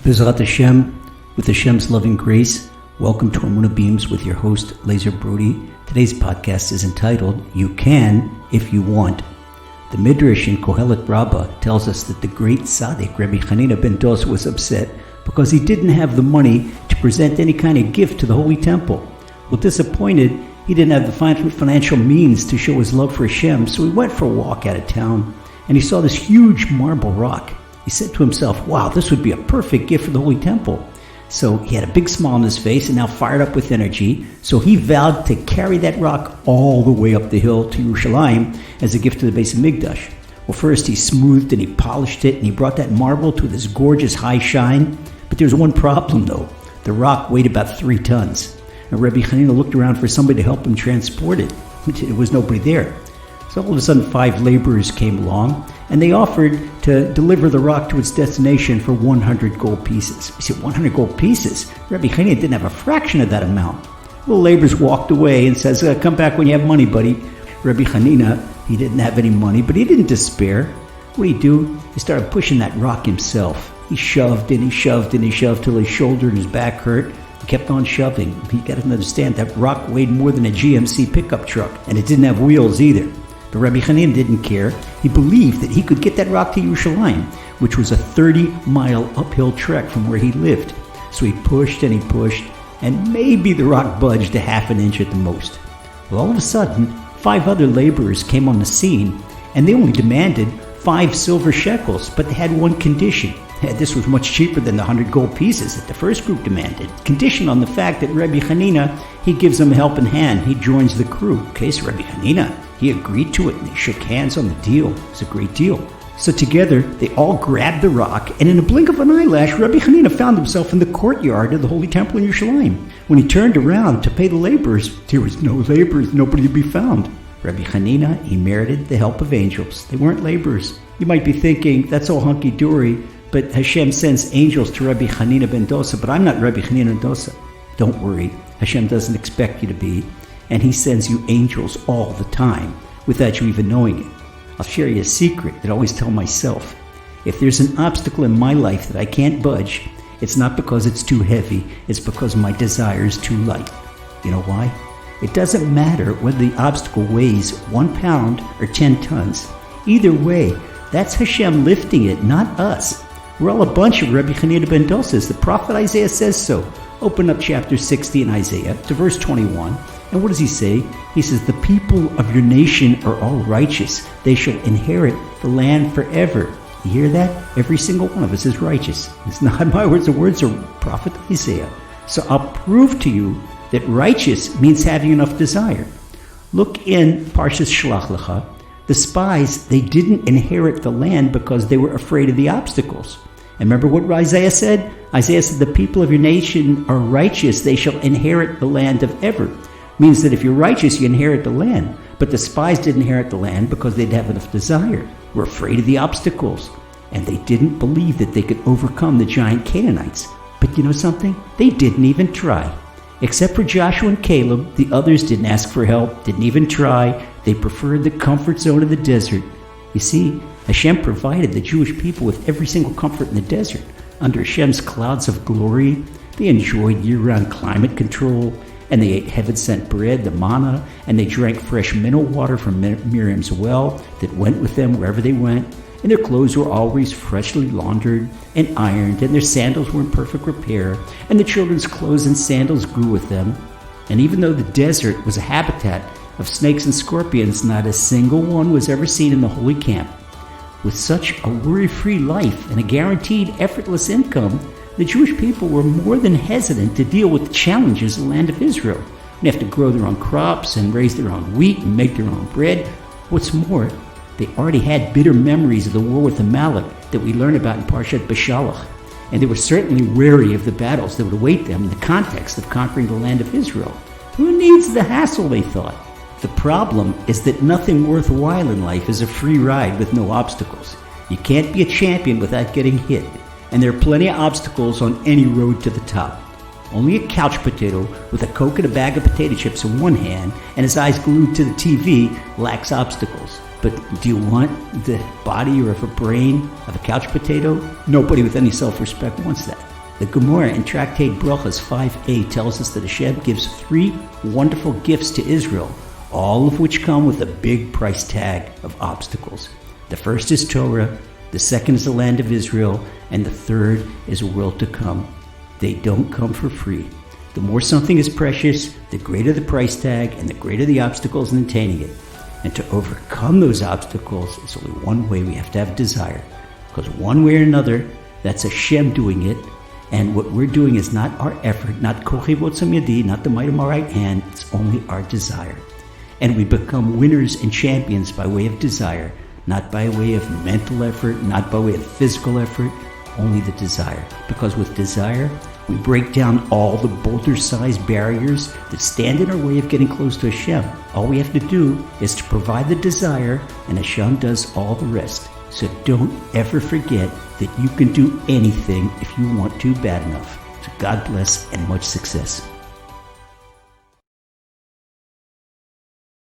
Bezrat Hashem, with Hashem's loving grace, welcome to Amunah Beams with your host, Laser Brody. Today's podcast is entitled, You Can If You Want. The Midrash in Kohelet Rabbah tells us that the great tzaddik, Rabbi Hanina ben Dosa, was upset because he didn't have the money to present any kind of gift to the Holy Temple. Well, disappointed, he didn't have the financial means to show his love for Hashem, so he went for a walk out of town, and he saw this huge marble rock. He said to himself, wow, this would be a perfect gift for the Holy Temple. So he had a big smile on his face and now fired up with energy. So he vowed to carry that rock all the way up the hill to Yerushalayim as a gift to the Beis Hamikdash. Well, first he smoothed and he polished it and he brought that marble to this gorgeous high shine. But there's one problem though. The rock weighed about 3 tons. And Rabbi Hanina looked around for somebody to help him transport it. There was nobody there. So all of a sudden 5 laborers came along and they offered to deliver the rock to its destination for 100 gold pieces. He said, 100 gold pieces? Rabbi Hanina didn't have a fraction of that amount. Well, the laborers walked away and says, come back when you have money, buddy. Rabbi Hanina, he didn't have any money, but he didn't despair. What did he do? He started pushing that rock himself. He shoved and he shoved and he shoved till his shoulder and his back hurt. He kept on shoving. He got to understand that rock weighed more than a GMC pickup truck, and it didn't have wheels either. But Rabbi Hanina didn't care. He believed that he could get that rock to Yerushalayim, which was a 30-mile uphill trek from where he lived. So he pushed, and maybe the rock budged a half an inch at the most. Well, all of a sudden, 5 other laborers came on the scene, and they only demanded 5 silver shekels, but they had one condition. This was much cheaper than the 100 gold pieces that the first group demanded. Conditioned on the fact that Rabbi Hanina, he gives them a helping hand. He joins the crew. Okay, so Rabbi Hanina, he agreed to it and they shook hands on the deal. It was a great deal. So together, they all grabbed the rock, and in a blink of an eyelash, Rabbi Hanina found himself in the courtyard of the Holy Temple in Yerushalayim. When he turned around to pay the laborers, there was no laborers, nobody to be found. Rabbi Hanina, he merited the help of angels. They weren't laborers. You might be thinking, that's all hunky-dory, but Hashem sends angels to Rabbi Hanina ben Dosa, but I'm not Rabbi Hanina ben Dosa. Don't worry, Hashem doesn't expect you to be, and He sends you angels all the time, without you even knowing it. I'll share you a secret that I always tell myself. If there's an obstacle in my life that I can't budge, it's not because it's too heavy, it's because my desire is too light. You know why? It doesn't matter whether the obstacle weighs 1 pound or 10 tons. Either way, that's Hashem lifting it, not us. We're all a bunch of Rabbi Hanina ben Dosas. The prophet Isaiah says so. Open up chapter 60 in Isaiah to verse 21. And what does he say? He says, the people of your nation are all righteous. They shall inherit the land forever. You hear that? Every single one of us is righteous. It's not my words, the words of prophet Isaiah. So I'll prove to you that righteous means having enough desire. Look in Parshas Shlach Lecha. The spies, they didn't inherit the land because they were afraid of the obstacles. And remember what Isaiah said? Isaiah said, the people of your nation are righteous. They shall inherit the land of ever. Means that if you're righteous, you inherit the land. But the spies didn't inherit the land because they didn't have enough desire. Were afraid of the obstacles. And they didn't believe that they could overcome the giant Canaanites. But you know something? They didn't even try. Except for Joshua and Caleb, the others didn't ask for help, didn't even try. They preferred the comfort zone of the desert. You see, Hashem provided the Jewish people with every single comfort in the desert. Under Hashem's clouds of glory, they enjoyed year-round climate control, and they ate heaven-sent bread, the manna, and they drank fresh mineral water from Miriam's well that went with them wherever they went. And their clothes were always freshly laundered and ironed, and their sandals were in perfect repair, and the children's clothes and sandals grew with them. And even though the desert was a habitat of snakes and scorpions, not a single one was ever seen in the holy camp. With such a worry-free life and a guaranteed effortless income, the Jewish people were more than hesitant to deal with the challenges of the land of Israel. They have to grow their own crops and raise their own wheat and make their own bread. What's more, they already had bitter memories of the war with Amalek that we learn about in Parshat Beshalach, and they were certainly wary of the battles that would await them in the context of conquering the land of Israel. Who needs the hassle, they thought. The problem is that nothing worthwhile in life is a free ride with no obstacles. You can't be a champion without getting hit, and there are plenty of obstacles on any road to the top. Only a couch potato with a Coke and a bag of potato chips in one hand and his eyes glued to the TV lacks obstacles. But do you want the body or a brain of a couch potato? Nobody with any self-respect wants that. The Gemara in Tractate Brachas 5a tells us that Hashem gives 3 wonderful gifts to Israel, all of which come with a big price tag of obstacles. The first is Torah, the second is the land of Israel, and the third is a world to come. They don't come for free. The more something is precious, the greater the price tag and the greater the obstacles in attaining it. And to overcome those obstacles, there's only one way: we have to have desire. Because one way or another, that's Hashem doing it. And what we're doing is not our effort, not kochi v'otzam yadi, not the might of my right hand, it's only our desire. And we become winners and champions by way of desire, not by way of mental effort, not by way of physical effort, only the desire. Because with desire, we break down all the boulder-sized barriers that stand in our way of getting close to Hashem. All we have to do is to provide the desire, and Hashem does all the rest. So don't ever forget that you can do anything if you want to bad enough. So God bless and much success.